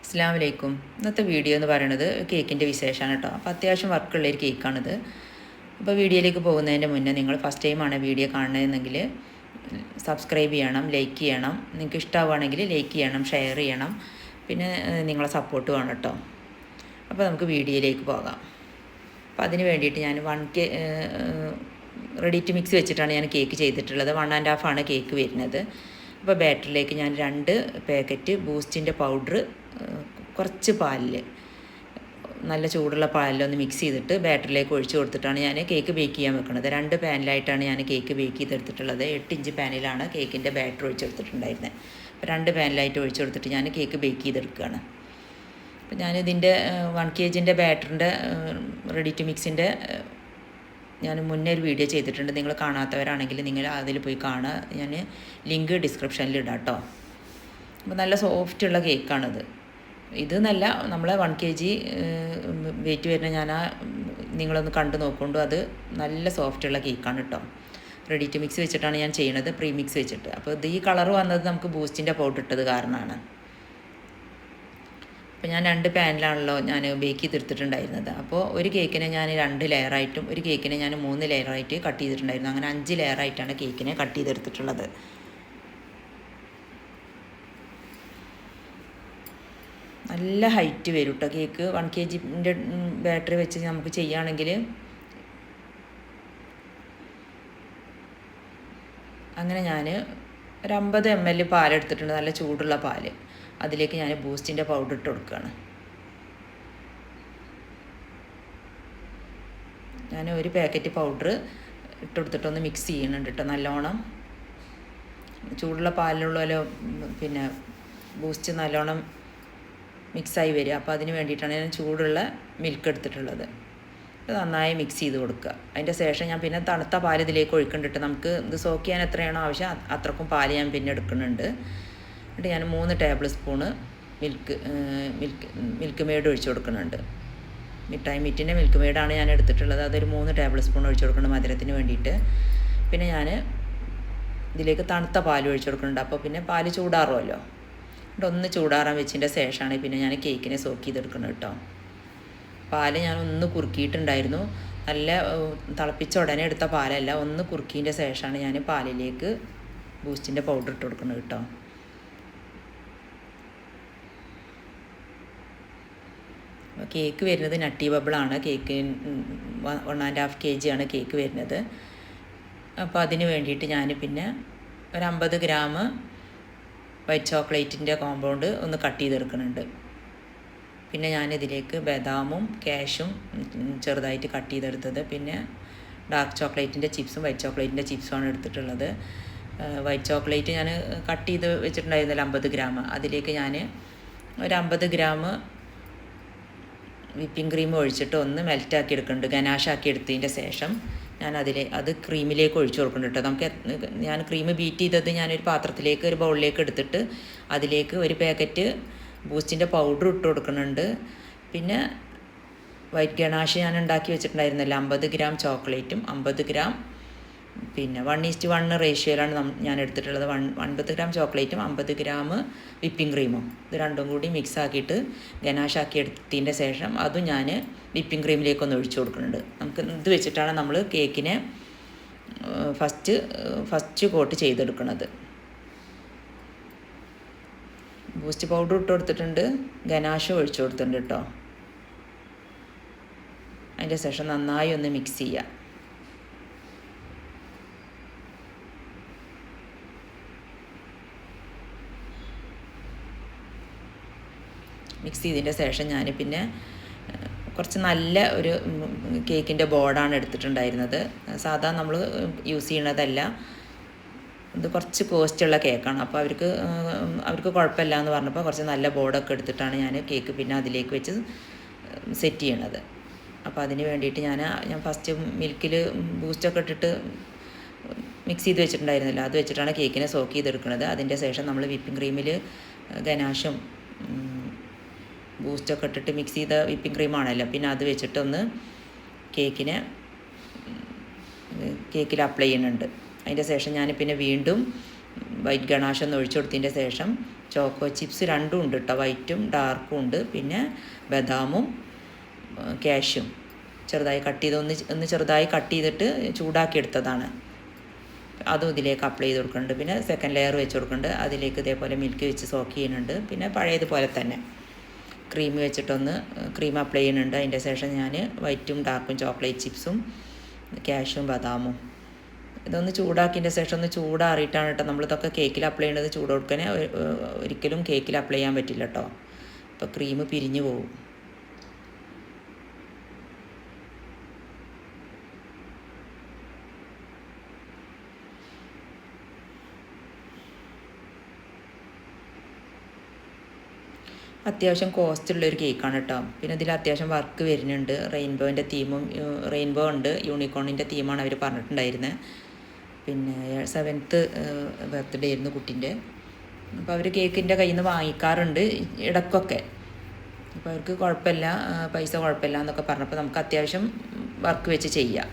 അസ്സലാമു അലൈക്കും. ഇന്നത്തെ വീഡിയോ എന്ന് പറയുന്നത് കേക്കിൻ്റെ വിശേഷമാണ് കേട്ടോ. അപ്പോൾ അത്യാവശ്യം വർക്കുള്ളൊരു കേക്കാണിത്. അപ്പോൾ വീഡിയോയിലേക്ക് പോകുന്നതിൻ്റെ മുന്നേ നിങ്ങൾ ഫസ്റ്റ് ടൈമാണ് വീഡിയോ കാണുന്നതെങ്കിൽ സബ്സ്ക്രൈബ് ചെയ്യണം, ലൈക്ക് ചെയ്യണം. നിങ്ങൾക്ക് ഇഷ്ടമാവുകയാണെങ്കിൽ ലൈക്ക് ചെയ്യണം, ഷെയർ ചെയ്യണം. പിന്നെ നിങ്ങളെ സപ്പോർട്ട് വേണം കേട്ടോ. അപ്പോൾ നമുക്ക് വീഡിയോയിലേക്ക് പോകാം. അപ്പോൾ അതിന് വേണ്ടിയിട്ട് ഞാൻ 1 റെഡി ടു മിക്സ് വെച്ചിട്ടാണ് ഞാൻ കേക്ക് ചെയ്തിട്ടുള്ളത്. 1½ ആണ് കേക്ക് വരുന്നത്. അപ്പോൾ ബാറ്ററിലേക്ക് ഞാൻ 2 പാക്കറ്റ് ബൂസ്റ്റിൻ്റെ പൗഡർ കുറച്ച് പാലിൽ, നല്ല ചൂടുള്ള പാലിലൊന്ന് മിക്സ് ചെയ്തിട്ട് ബാറ്ററിലേക്ക് ഒഴിച്ച് കൊടുത്തിട്ടാണ് ഞാൻ കേക്ക് ബേക്ക് ചെയ്യാൻ വെക്കുന്നത്. 2 പാനിലായിട്ടാണ് ഞാൻ കേക്ക് ബേക്ക് ചെയ്തെടുത്തിട്ടുള്ളത്. 8 ഇഞ്ച് പാനിലാണ് കേക്കിൻ്റെ ബാറ്റർ ഒഴിച്ചെടുത്തിട്ടുണ്ടായിരുന്നത്. അപ്പോൾ 2 പാനിലായിട്ട് ഒഴിച്ച് കൊടുത്തിട്ട് ഞാൻ കേക്ക് ബേക്ക് ചെയ്തെടുക്കുകയാണ്. അപ്പോൾ ഞാനിതിൻ്റെ 1 kg ബാറ്ററിൻ്റെ റെഡി ടു മിക്സിൻ്റെ ഞാൻ മുന്നേ ഒരു വീഡിയോ ചെയ്തിട്ടുണ്ട്. നിങ്ങൾ കാണാത്തവരാണെങ്കിൽ നിങ്ങൾ അതിൽ പോയി കാണുക. ഞാൻ ലിങ്ക് ഡിസ്ക്രിപ്ഷനിൽ ഇടാം കേട്ടോ. അപ്പോൾ നല്ല സോഫ്റ്റുള്ള കേക്കാണിത്. ഇത് നല്ല നമ്മളെ 1 kg വെയിറ്റ് വരുന്ന നിങ്ങളൊന്ന് കണ്ടു നോക്കൊണ്ടു. അത് നല്ല സോഫ്റ്റുള്ള കേക്കാണ് കേട്ടോ. റെഡി ടു മിക്സ് വെച്ചിട്ടാണ് ഞാൻ ചെയ്യുന്നത്, പ്രീ മിക്സ് വെച്ചിട്ട്. അപ്പോൾ ഇത് ഈ കളർ വന്നത് നമുക്ക് ബൂസ്റ്റിൻ്റെ പൗഡർ ഇട്ടത് കാരണമാണ്. അപ്പോൾ ഞാൻ 2 പാനിലാണല്ലോ ഞാൻ ബേക്ക് ചെയ്തെടുത്തിട്ടുണ്ടായിരുന്നത്. അപ്പോൾ ഒരു കേക്കിനെ ഞാൻ 2 ലെയറായിട്ടും ഒരു കേക്കിനെ ഞാൻ 3 ലെയറായിട്ട് കട്ട് ചെയ്തിട്ടുണ്ടായിരുന്നു. അങ്ങനെ 5 ലെയറായിട്ടാണ് കേക്കിനെ കട്ട് ചെയ്തെടുത്തിട്ടുള്ളത്. നല്ല ഹൈറ്റ് വരും കേട്ടോ കേക്ക്. 1 kg ബാറ്ററി വെച്ച് നമുക്ക് ചെയ്യുകയാണെങ്കിൽ അങ്ങനെ ഞാൻ ഒരു 50 ml പാലെടുത്തിട്ടുണ്ട്, നല്ല ചൂടുള്ള പാല്. അതിലേക്ക് ഞാൻ ബൂസ്റ്റിൻ്റെ പൗഡർ ഇട്ട് കൊടുക്കുകയാണ്. ഞാൻ ഒരു പാക്കറ്റ് പൗഡർ ഇട്ട് കൊടുത്തിട്ടൊന്ന് മിക്സ് ചെയ്യുന്നുണ്ട് കേട്ടോ നല്ലോണം. ചൂടുള്ള പാലിലുള്ളല്ലോ പിന്നെ ബൂസ്റ്റ് നല്ലോണം മിക്സായി വരിക. അപ്പോൾ അതിന് വേണ്ടിയിട്ടാണ് ഞാൻ ചൂടുള്ള മിൽക്ക് എടുത്തിട്ടുള്ളത്. ഇത് നന്നായി മിക്സ് ചെയ്ത് കൊടുക്കുക. അതിൻ്റെ ശേഷം ഞാൻ പിന്നെ തണുത്ത പാൽ ഇതിലേക്ക് ഒഴിക്കുന്നുണ്ട്. നമുക്ക് ഇത് സോക്ക് ചെയ്യാൻ എത്രയാണോ ആവശ്യം അത്രക്കും പാൽ ഞാൻ പിന്നെ എടുക്കുന്നുണ്ട്. എന്നിട്ട് ഞാൻ 3 ടേബിൾ സ്പൂണ് മിൽക്ക് മെയ്ഡ് ഒഴിച്ച് കൊടുക്കുന്നുണ്ട്. മിഠായി മിൽക്ക് മെയ്ഡാണ് ഞാൻ എടുത്തിട്ടുള്ളത്. അതൊരു 3 ടേബിൾ സ്പൂൺ ഒഴിച്ച് കൊടുക്കുന്നുണ്ട് മധുരത്തിന് വേണ്ടിയിട്ട്. പിന്നെ ഞാൻ ഇതിലേക്ക് തണുത്ത പാൽ ഒഴിച്ച് കൊടുക്കുന്നുണ്ട്. അപ്പോൾ പിന്നെ പാൽ ചൂടാറുമല്ലോ. എന്നിട്ട് ഒന്ന് ചൂടാറാൻ വെച്ചതിൻ്റെ ശേഷമാണ് പിന്നെ ഞാൻ കേക്കിനെ സോക്ക് ചെയ്തെടുക്കുന്നത് കേട്ടോ. പാൽ ഞാൻ ഒന്ന് കുറുക്കിയിട്ടുണ്ടായിരുന്നു. നല്ല തിളപ്പിച്ച ഉടനെ എടുത്ത പാലല്ല, ഒന്ന് കുറുക്കിൻ്റെ ശേഷമാണ് ഞാൻ പാലിലേക്ക് ബൂസ്റ്റിൻ്റെ പൗഡർ ഇട്ട് കൊടുക്കുന്നത് കേട്ടോ. കേക്ക് വരുന്നത് നട്ടി ബബിളാണ്. കേക്ക് 1½ kg ആണ് കേക്ക് വരുന്നത്. അപ്പോൾ അതിന് വേണ്ടിയിട്ട് ഞാൻ പിന്നെ ഒരു 50 ഗ്രാം വൈറ്റ് ചോക്ലേറ്റിൻ്റെ കോമ്പൗണ്ട് ഒന്ന് കട്ട് ചെയ്തെടുക്കുന്നുണ്ട്. പിന്നെ ഞാനിതിലേക്ക് ബദാമും കാഷ്യും ചെറുതായിട്ട് കട്ട് ചെയ്തെടുത്തത്, പിന്നെ ഡാർക്ക് ചോക്ലേറ്റിൻ്റെ ചിപ്സും വൈറ്റ് ചോക്ലേറ്റിൻ്റെ ചിപ്സുമാണ് എടുത്തിട്ടുള്ളത്. വൈറ്റ് ചോക്ലേറ്റ് ഞാൻ കട്ട് ചെയ്ത് വെച്ചിട്ടുണ്ടായിരുന്നല്ലോ 50 ഗ്രാം. അതിലേക്ക് ഞാൻ ഒരു 50 ഗ്രാം വിപ്പിംഗ് ക്രീം ഒഴിച്ചിട്ട് ഒന്ന് മെൽറ്റാക്കി എടുക്കുന്നുണ്ട്. ഗനാഷാക്കി എടുത്തതിൻ്റെ ശേഷം ഞാൻ അത് ക്രീമിലേക്ക് ഒഴിച്ച് കൊടുക്കുന്നുണ്ട് കേട്ടോ. ഞാൻ ക്രീം ബീറ്റ് ചെയ്തത് ഞാനൊരു പാത്രത്തിലേക്ക്, ഒരു ബൗളിലേക്ക് എടുത്തിട്ട് അതിലേക്ക് ഒരു പാക്കറ്റ് ബൂസ്റ്റിൻ്റെ പൗഡർ ഇട്ട് കൊടുക്കുന്നുണ്ട്. പിന്നെ വൈറ്റ് ഗനാഷ് ഞാൻ ഉണ്ടാക്കി വെച്ചിട്ടുണ്ടായിരുന്നല്ലോ 50 ഗ്രാം ചോക്ലേറ്റും 50 ഗ്രാം പിന്നെ 1:1 റേഷ്യോയിലാണ് ഞാൻ എടുത്തിട്ടുള്ളത്. 50 ഗ്രാം ചോക്ലേറ്റും 50 ഗ്രാം വിപ്പിംഗ് ക്രീമും ഇത് രണ്ടും കൂടി മിക്സ് ആക്കിയിട്ട് ഗനാഷാക്കി എടുത്തതിൻ്റെ ശേഷം അതും ഞാൻ വിപ്പിംഗ് ക്രീമിലേക്കൊന്ന് ഒഴിച്ചു കൊടുക്കുന്നുണ്ട്. നമുക്ക് ഇത് വെച്ചിട്ടാണ് നമ്മൾ കേക്കിനെ ഫസ്റ്റ് കോട്ട് ചെയ്തെടുക്കുന്നത്. ബൂസ്റ്റ് പൗഡർ ഇട്ട് കൊടുത്തിട്ടുണ്ട്, ഗനാഷും ഒഴിച്ചു കൊടുത്തിട്ടുണ്ട് കേട്ടോ. അതിൻ്റെ ശേഷം നന്നായി ഒന്ന് മിക്സ് ചെയ്യുക. മിക്സ് ചെയ്തതിൻ്റെ ശേഷം ഞാൻ പിന്നെ കുറച്ച് നല്ല ഒരു കേക്കിൻ്റെ ബോർഡാണ് എടുത്തിട്ടുണ്ടായിരുന്നത്. സാധാരണ നമ്മൾ യൂസ് ചെയ്യണതല്ല, ഇത് കുറച്ച് കോസ്റ്റുള്ള കേക്കാണ്. അപ്പോൾ അവർക്ക് കുഴപ്പമില്ല എന്ന് പറഞ്ഞപ്പോൾ കുറച്ച് നല്ല ബോർഡൊക്കെ എടുത്തിട്ടാണ് ഞാൻ കേക്ക് പിന്നെ അതിലേക്ക് വെച്ച് സെറ്റ് ചെയ്യണത്. അപ്പോൾ അതിന് വേണ്ടിയിട്ട് ഞാൻ ഫസ്റ്റ് മിൽക്കിൽ ബൂസ്റ്റൊക്കെ ഇട്ടിട്ട് മിക്സ് ചെയ്ത് വെച്ചിട്ടുണ്ടായിരുന്നല്ലോ, അത് വെച്ചിട്ടാണ് കേക്കിനെ സോക്ക് ചെയ്തെടുക്കുന്നത്. അതിൻ്റെ ശേഷം നമ്മൾ വിപ്പിംഗ് ക്രീമിൽ ഗനാഷും ബൂസ്റ്റൊക്കെ ഇട്ടിട്ട് മിക്സ് ചെയ്ത വിപ്പിംഗ് ക്രീമാണല്ലോ, പിന്നെ അത് വെച്ചിട്ടൊന്ന് കേക്കിൽ അപ്ലൈ ചെയ്യുന്നുണ്ട്. അതിൻ്റെ ശേഷം ഞാൻ പിന്നെ വീണ്ടും വൈറ്റ് ഗണാഷ് ഒന്ന് ഒഴിച്ചു കൊടുത്തതിൻ്റെ ശേഷം ചോക്കോ ചിപ്സ് രണ്ടും ഉണ്ട് കേട്ടോ, വൈറ്റും ഡാർക്കും ഉണ്ട്. പിന്നെ ബദാമും കാഷ്യും ചെറുതായി കട്ട് ചെയ്ത് ഒന്ന് ചെറുതായി കട്ട് ചെയ്തിട്ട് ചൂടാക്കി എടുത്തതാണ്. അതും ഇതിലേക്ക് അപ്ലൈ ചെയ്ത് കൊടുക്കുന്നുണ്ട്. പിന്നെ സെക്കൻഡ് ലെയർ വെച്ച് കൊടുക്കുന്നുണ്ട്. അതിലേക്ക് ഇതേപോലെ മിൽക്ക് വെച്ച് സോക്ക് ചെയ്യുന്നുണ്ട്. പിന്നെ പഴയതുപോലെ തന്നെ ക്രീം വെച്ചിട്ടൊന്ന് ക്രീം അപ്ലൈ ചെയ്യുന്നുണ്ട്. അതിൻ്റെ ശേഷം ഞാൻ വൈറ്റും ഡാർക്കും ചോക്ലേറ്റ് ചിപ്സും കാഷ്യും ബദാമും ഇതൊന്ന് ചൂടാക്കിയതിൻ്റെ ശേഷം ഒന്ന് ചൂടാറിയിട്ടാണ് കേട്ടോ നമ്മളിതൊക്കെ കേക്കിൽ അപ്ലൈ ചെയ്യേണ്ടത്. ചൂട് കൊടുക്കാൻ ഒരിക്കലും കേക്കിൽ അപ്ലൈ ചെയ്യാൻ പറ്റില്ല കേട്ടോ, അപ്പോൾ ക്രീം പിരിഞ്ഞു പോകും. അത്യാവശ്യം കോസ്റ്റുള്ളൊരു കേക്കാണ് കേട്ടോ. പിന്നെ ഇതിൽ അത്യാവശ്യം വർക്ക് വരുന്നുണ്ട്. റെയിൻബോൻ്റെ തീമും റെയിൻബോ ഉണ്ട്, യൂണിക്കോണിൻ്റെ തീമാണ് അവർ പറഞ്ഞിട്ടുണ്ടായിരുന്നത്. പിന്നെ 7th ബർത്ത്ഡേ ആയിരുന്നു കുട്ടീൻ്റെ. അപ്പോൾ അവർ കേക്കിൻ്റെ കയ്യിൽ നിന്ന് വാങ്ങിക്കാറുണ്ട് ഇടയ്ക്കൊക്കെ. അപ്പോൾ അവർക്ക് കുഴപ്പമില്ല, പൈസ കുഴപ്പമില്ല എന്നൊക്കെ പറഞ്ഞപ്പോൾ നമുക്ക് അത്യാവശ്യം വർക്ക് വെച്ച് ചെയ്യാം.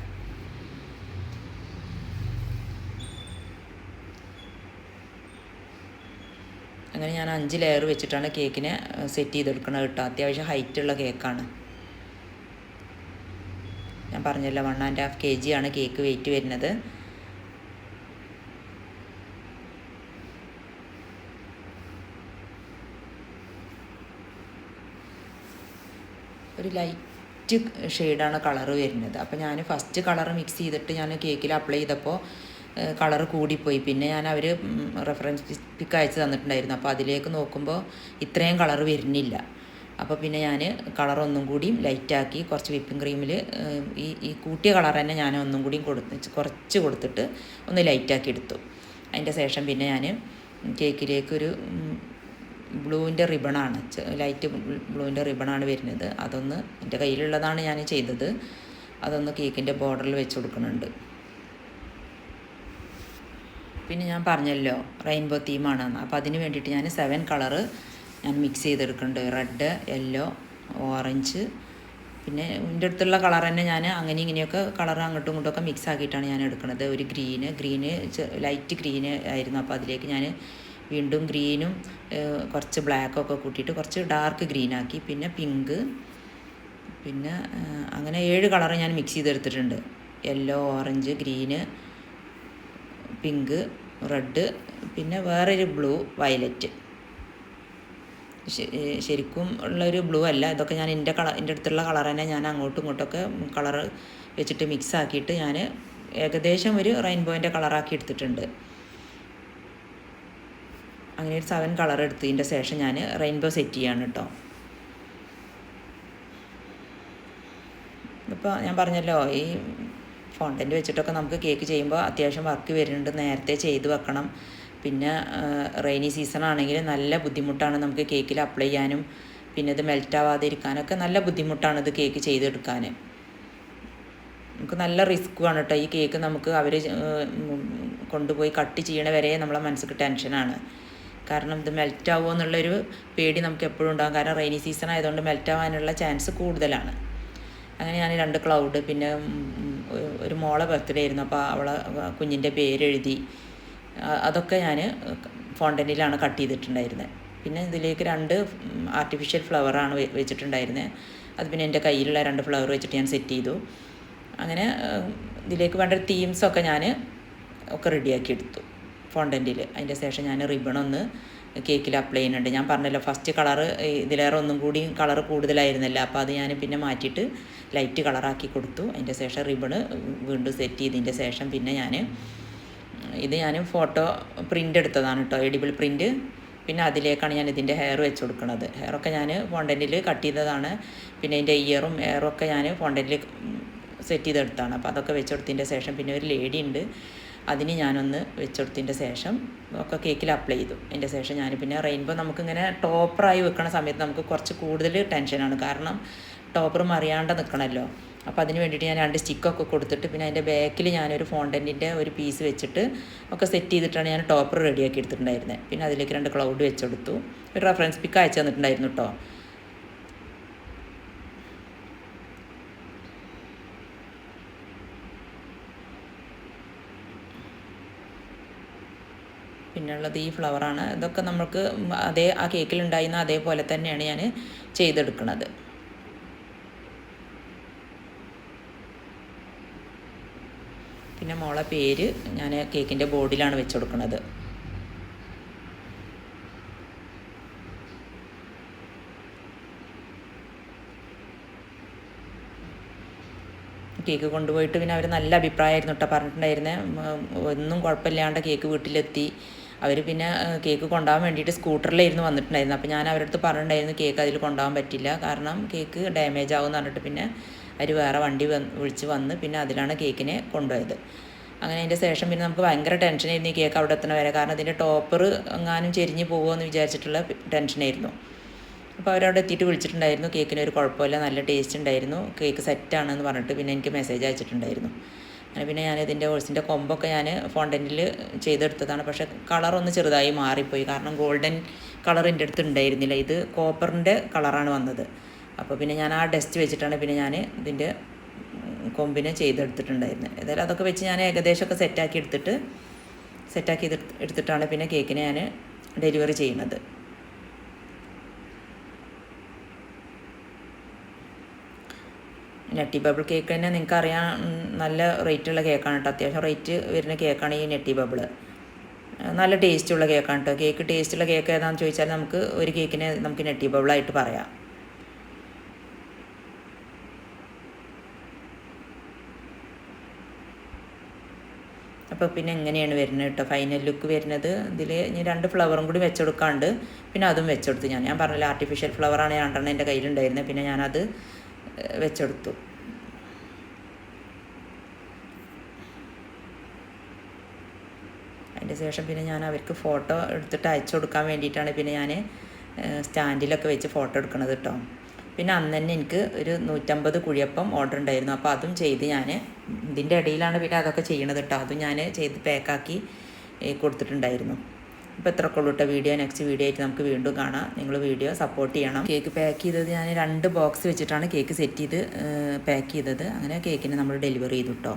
അങ്ങനെ ഞാൻ 5 ലെയർ വെച്ചിട്ടാണ് കേക്കിനെ സെറ്റ് ചെയ്തെടുക്കുന്നത് കേട്ടോ. അത്യാവശ്യം ഹൈറ്റുള്ള കേക്കാണ്. ഞാൻ പറഞ്ഞല്ലോ 1.5 kg ആണ് കേക്ക് വെയിറ്റ് വരുന്നത്. ഒരു ലൈറ്റ് ഷെയ്ഡാണ് കളറ് വരുന്നത്. അപ്പോൾ ഞാൻ ഫസ്റ്റ് കളർ മിക്സ് ചെയ്തിട്ട് ഞാൻ കേക്കിൽ അപ്ലൈ ചെയ്തപ്പോൾ കളർ കൂടിപ്പോയി. പിന്നെ ഞാൻ അവർ റെഫറൻസ് പിക്ക് അയച്ച് തന്നിട്ടുണ്ടായിരുന്നു. അപ്പോൾ അതിലേക്ക് നോക്കുമ്പോൾ ഇത്രയും കളർ വരുന്നില്ല. അപ്പോൾ പിന്നെ ഞാൻ കളർ ഒന്നും കൂടിയും ലൈറ്റാക്കി കുറച്ച് വിപ്പിംഗ് ക്രീമിൽ ഈ കൂട്ടിയ കളർ തന്നെ ഞാൻ ഒന്നും കൂടിയും കുറച്ച് കൊടുത്തിട്ട് ഒന്ന് ലൈറ്റാക്കി എടുത്തു. അതിൻ്റെ ശേഷം പിന്നെ ഞാൻ കേക്കിലേക്കൊരു ബ്ലൂവിൻ്റെ റിബണാണ്, ലൈറ്റ് ബ്ലൂവിൻ്റെ റിബണാണ് വരുന്നത്. അതൊന്ന് എൻ്റെ കയ്യിലുള്ളതാണ് ഞാൻ ചെയ്തത്. അതൊന്ന് കേക്കിൻ്റെ ബോർഡറിൽ വെച്ച് കൊടുക്കുന്നുണ്ട്. പിന്നെ ഞാൻ പറഞ്ഞല്ലോ റെയിൻബോ തീമാണെന്ന്. അപ്പോൾ അതിന് വേണ്ടിയിട്ട് ഞാൻ 7 കളറ് ഞാൻ മിക്സ് ചെയ്തെടുക്കുന്നുണ്ട്. റെഡ്, യെല്ലോ, ഓറഞ്ച്, പിന്നെ എൻ്റെ അടുത്തുള്ള കളർ തന്നെ ഞാൻ അങ്ങനെ ഇങ്ങനെയൊക്കെ കളർ അങ്ങോട്ടും ഇങ്ങോട്ടുമൊക്കെ മിക്സ് ആക്കിയിട്ടാണ് ഞാൻ എടുക്കുന്നത്. ഒരു ഗ്രീന് ലൈറ്റ് ഗ്രീന് ആയിരുന്നു. അപ്പോൾ അതിലേക്ക് ഞാൻ വീണ്ടും ഗ്രീനും കുറച്ച് ബ്ലാക്കൊക്കെ കൂട്ടിയിട്ട് കുറച്ച് ഡാർക്ക് ഗ്രീനാക്കി. പിന്നെ പിങ്ക്, പിന്നെ അങ്ങനെ 7 കളർ ഞാൻ മിക്സ് ചെയ്തെടുത്തിട്ടുണ്ട്. Yellow, orange, green, pink, red, പിന്നെ വേറൊരു ബ്ലൂ, വയലറ്റ്. ശരിക്കും ഉള്ളൊരു ബ്ലൂ അല്ല ഇതൊക്കെ. ഞാൻ എൻ്റെ അടുത്തുള്ള കളർ തന്നെ ഞാൻ അങ്ങോട്ടും ഇങ്ങോട്ടൊക്കെ കളർ വെച്ചിട്ട് മിക്സ് ആക്കിയിട്ട് ഞാൻ ഏകദേശം ഒരു റെയിൻബോൻ്റെ കളറാക്കി എടുത്തിട്ടുണ്ട്. അങ്ങനെ ഒരു 7 കളർ എടുത്തതിൻ്റെ ശേഷം ഞാൻ റെയിൻബോ സെറ്റ് ചെയ്യാണ് കേട്ടോ. ഇപ്പോൾ ഞാൻ പറഞ്ഞല്ലോ ഈ ഫോണ്ടൻ്റ് വെച്ചിട്ടൊക്കെ നമുക്ക് കേക്ക് ചെയ്യുമ്പോൾ അത്യാവശ്യം വർക്ക് വരുന്നുണ്ട്. നേരത്തെ ചെയ്ത് വെക്കണം. പിന്നെ റെയിനി സീസൺ ആണെങ്കിൽ നല്ല ബുദ്ധിമുട്ടാണ് നമുക്ക് കേക്കിൽ അപ്ലൈ ചെയ്യാനും പിന്നെ ഇത് മെൽറ്റാവാതെ ഇരിക്കാനൊക്കെ നല്ല ബുദ്ധിമുട്ടാണ് ഇത് കേക്ക് ചെയ്തെടുക്കാൻ. നമുക്ക് നല്ല റിസ്ക്കുമാണ് കേട്ടോ ഈ കേക്ക്. നമുക്ക് അവർ കൊണ്ടുപോയി കട്ട് ചെയ്യണ വരെ നമ്മളെ മനസ്സിക്ക് ടെൻഷനാണ്. കാരണം ഇത് മെൽറ്റാവുമോ എന്നുള്ളൊരു പേടി നമുക്ക് എപ്പോഴും ഉണ്ടാകും. കാരണം റെയിനി സീസൺ ആയതുകൊണ്ട് മെൽറ്റാവാനുള്ള ചാൻസ് കൂടുതലാണ്. അങ്ങനെ ഞാൻ 2 ക്ലൗഡ്, പിന്നെ ഒരു മോളെ ബർത്ത്ഡേ ആയിരുന്നു. അപ്പോൾ അവളെ കുഞ്ഞിൻ്റെ പേരെഴുതി അതൊക്കെ ഞാൻ ഫോണ്ടനിലാണ് കട്ട് ചെയ്തിട്ടുണ്ടായിരുന്നത്. പിന്നെ ഇതിലേക്ക് 2 ആർട്ടിഫിഷ്യൽ ഫ്ലവറാണ് വെച്ചിട്ടുണ്ടായിരുന്നത്. അത് പിന്നെ എൻ്റെ കയ്യിലുള്ള 2 ഫ്ലവർ വെച്ചിട്ട് ഞാൻ സെറ്റ് ചെയ്തു. അങ്ങനെ ഇതിലേക്ക് വേണ്ട തീംസൊക്കെ ഞാൻ ഒക്കെ റെഡിയാക്കി എടുത്തു ഫോണ്ടൻറ്റിൽ. അതിൻ്റെ ശേഷം ഞാൻ റിബണൊന്ന് കേക്കിൽ അപ്ലൈ ചെയ്യുന്നുണ്ട്. ഞാൻ പറഞ്ഞല്ലോ ഫസ്റ്റ് കളറ് ഇതിലേറെ ഒന്നും കൂടി കളർ കൂടുതലായിരുന്നില്ല. അപ്പോൾ അത് ഞാൻ പിന്നെ മാറ്റിയിട്ട് ലൈറ്റ് കളറാക്കി കൊടുത്തു. അതിൻ്റെ ശേഷം റിബണ് വീണ്ടും സെറ്റ് ചെയ്തതിൻ്റെ ശേഷം പിന്നെ ഞാൻ ഫോട്ടോ പ്രിൻ്റ് എടുത്തതാണ് കേട്ടോ, എഡിബിൾ പ്രിൻ്റ്. പിന്നെ അതിലേക്കാണ് ഞാൻ ഇതിൻ്റെ ഹെയർ വെച്ച് കൊടുക്കുന്നത്. ഹെയറൊക്കെ ഞാൻ ഫോണ്ടൻറ്റിൽ കട്ട് ചെയ്തതാണ്. പിന്നെ അതിൻ്റെ ഇയറും ഹെയറും ഒക്കെ ഞാൻ ഫോണ്ടൻറ്റിൽ സെറ്റ് ചെയ്തെടുത്താണ്. അപ്പോൾ അതൊക്കെ വെച്ചെടുത്തതിൻ്റെ ശേഷം പിന്നെ ഒരു ലേഡി ഉണ്ട്, അതിന് ഞാനൊന്ന് വെച്ചെടുത്തതിൻ്റെ ശേഷം ഒക്കെ കേക്കിൽ അപ്ലൈ ചെയ്തു. അതിൻ്റെ ശേഷം ഞാൻ പിന്നെ റെയിൻബോ നമുക്കിങ്ങനെ ടോപ്പറായി വെക്കണ സമയത്ത് നമുക്ക് കുറച്ച് കൂടുതൽ ടെൻഷനാണ്. കാരണം ടോപ്പർ മറിയാണ്ട് നിൽക്കണമല്ലോ. അപ്പോൾ അതിന് വേണ്ടിയിട്ട് ഞാൻ 2 സ്റ്റിക്കൊക്കെ കൊടുത്തിട്ട് പിന്നെ അതിൻ്റെ ബാക്കിൽ ഞാനൊരു ഫോണ്ടൻറ്റിൻ്റെ ഒരു പീസ് വെച്ചിട്ട് ഒക്കെ സെറ്റ് ചെയ്തിട്ടാണ് ഞാൻ ടോപ്പർ റെഡിയാക്കി എടുത്തിട്ടുണ്ടായിരുന്നത്. പിന്നെ അതിലേക്ക് 2 ക്ലൗഡ് വെച്ചെടുത്തു. ഒരു റെഫറൻസ് പിക്ക് അയച്ചു തന്നിട്ടുണ്ടായിരുന്നു കേട്ടോ. പിന്നുള്ളത് ഈ ഫ്ലവറാണ്. ഇതൊക്കെ നമുക്ക് അതേ ആ കേക്കിലുണ്ടായിരുന്ന അതേപോലെ തന്നെയാണ് ഞാൻ ചെയ്തെടുക്കുന്നത്. പിന്നെ മോളെ പേര് ഞാൻ കേക്കിൻ്റെ ബോർഡിലാണ് വെച്ച് കൊടുക്കുന്നത്. കേക്ക് കൊണ്ടുപോയിട്ട് പിന്നെ അവർ നല്ല അഭിപ്രായമായിരുന്നു കേട്ടോ പറഞ്ഞിട്ടുണ്ടായിരുന്നത്. ഒന്നും കുഴപ്പമില്ലാണ്ട് കേക്ക് വീട്ടിലെത്തി. അവർ പിന്നെ കേക്ക് കൊണ്ടുപോകാൻ വേണ്ടിയിട്ട് സ്കൂട്ടറിലായിരുന്നു വന്നിട്ടുണ്ടായിരുന്നു. അപ്പോൾ ഞാൻ അവരുടെ അടുത്ത് പറഞ്ഞിട്ടുണ്ടായിരുന്നു കേക്ക് അതിൽ കൊണ്ടുപോകാൻ പറ്റില്ല, കാരണം കേക്ക് ഡാമേജ് ആവുമെന്ന് പറഞ്ഞിട്ട് പിന്നെ അവർ വേറെ വണ്ടി വിളിച്ച് വന്ന് പിന്നെ അതിലാണ് കേക്കിനെ കൊണ്ടുപോയത്. അങ്ങനെ അതിൻ്റെ ശേഷം പിന്നെ നമുക്ക് ഭയങ്കര ടെൻഷനായിരുന്നു ഈ കേക്ക് അവിടെ എത്തണ വരെ, കാരണം അതിൻ്റെ ടോപ്പർ എങ്ങാനും ചെരിഞ്ഞ് പോകുമോ എന്ന് വിചാരിച്ചിട്ടുള്ള ടെൻഷനായിരുന്നു. അപ്പോൾ അവരവിടെ എത്തിയിട്ട് വിളിച്ചിട്ടുണ്ടായിരുന്നു, കേക്കിന് ഒരു കുഴപ്പമില്ല, നല്ല ടേസ്റ്റ് ഉണ്ടായിരുന്നു, കേക്ക് സെറ്റാണെന്ന് പറഞ്ഞിട്ട് പിന്നെ എനിക്ക് മെസ്സേജ് അയച്ചിട്ടുണ്ടായിരുന്നു. അങ്ങനെ പിന്നെ ഞാൻ ഇതിൻ്റെ ഹോഴ്സിൻ്റെ കൊമ്പൊക്കെ ഞാൻ ഫോണ്ടൻറ്റിൽ ചെയ്തെടുത്തതാണ്. പക്ഷേ കളറൊന്ന് ചെറുതായി മാറിപ്പോയി, കാരണം ഗോൾഡൻ കളർ എൻ്റെ അടുത്ത് ഉണ്ടായിരുന്നില്ല, ഇത് കോപ്പറിൻ്റെ കളറാണ് വന്നത്. അപ്പോൾ പിന്നെ ഞാൻ ആ ഡസ്റ്റ് വെച്ചിട്ടാണ് പിന്നെ ഞാൻ ഇതിൻ്റെ കൊമ്പിനെ ചെയ്തെടുത്തിട്ടുണ്ടായിരുന്നത്. ഏതായാലും അതൊക്കെ വെച്ച് ഞാൻ ഏകദേശമൊക്കെ സെറ്റാക്കി എടുത്തിട്ടാണ് പിന്നെ കേക്കിനെ ഞാൻ ഡെലിവറി ചെയ്യുന്നത്. നെട്ടി ബബിൾ കേക്ക് തന്നെ നിങ്ങൾക്കറിയാം നല്ല റേറ്റുള്ള കേക്കാണ് കേട്ടോ. അത്യാവശ്യം റേറ്റ് വരുന്ന കേക്കാണ് ഈ നെട്ടി ബബിൾ. നല്ല ടേസ്റ്റുള്ള കേക്കാണ് കേട്ടോ. കേക്ക് ടേസ്റ്റുള്ള കേക്ക് ഏതാണെന്ന് ചോദിച്ചാൽ നമുക്ക് ഒരു കേക്കിനെ നമുക്ക് നെട്ടി ബബിളായിട്ട് പറയാം. അപ്പോൾ പിന്നെ എങ്ങനെയാണ് വരുന്നത് കേട്ടോ ഫൈനൽ ലുക്ക് വരുന്നത്. ഇതിൽ ഇനി 2 ഫ്ലവറും കൂടി വെച്ചെടുക്കാണ്ട് പിന്നെ അതും വെച്ചെടുത്തു. ഞാൻ പറഞ്ഞില്ല ആർട്ടിഫിഷ്യൽ ഫ്ലവറാണ് 2 എൻ്റെ കയ്യിലുണ്ടായിരുന്നത്, പിന്നെ ഞാനത് വെച്ചെടുത്തു. അതിൻ്റെ ശേഷം പിന്നെ ഞാൻ അവർക്ക് ഫോട്ടോ എടുത്തിട്ട് അയച്ചു കൊടുക്കാൻ വേണ്ടിയിട്ടാണ് പിന്നെ ഞാൻ സ്റ്റാൻഡിലൊക്കെ വെച്ച് ഫോട്ടോ എടുക്കണത് കേട്ടോ. പിന്നെ അന്ന് തന്നെ എനിക്ക് ഒരു 150 കുഴിയപ്പം ഓർഡർ ഉണ്ടായിരുന്നു. അപ്പോൾ അതും ചെയ്ത് ഞാൻ ഇതിൻ്റെ ഇടയിലാണ് പിന്നെ അതൊക്കെ ചെയ്യണത് കേട്ടോ. അതും ഞാൻ ചെയ്ത് പാക്കാക്കി കൊടുത്തിട്ടുണ്ടായിരുന്നു. അപ്പോൾ ഇത്രയൊക്കെ ഉള്ളൂ കേട്ടോ വീഡിയോ. നെക്സ്റ്റ് വീഡിയോ ആയിട്ട് നമുക്ക് വീണ്ടും കാണാം. നിങ്ങൾ വീഡിയോ സപ്പോർട്ട് ചെയ്യണം. കേക്ക് പാക്ക് ചെയ്തത് ഞാൻ 2 ബോക്സ് വെച്ചിട്ടാണ് കേക്ക് സെറ്റ് ചെയ്ത് പാക്ക് ചെയ്തത്. അങ്ങനെ കേക്കിനെ നമ്മൾ ഡെലിവറി ചെയ്തു കേട്ടോ.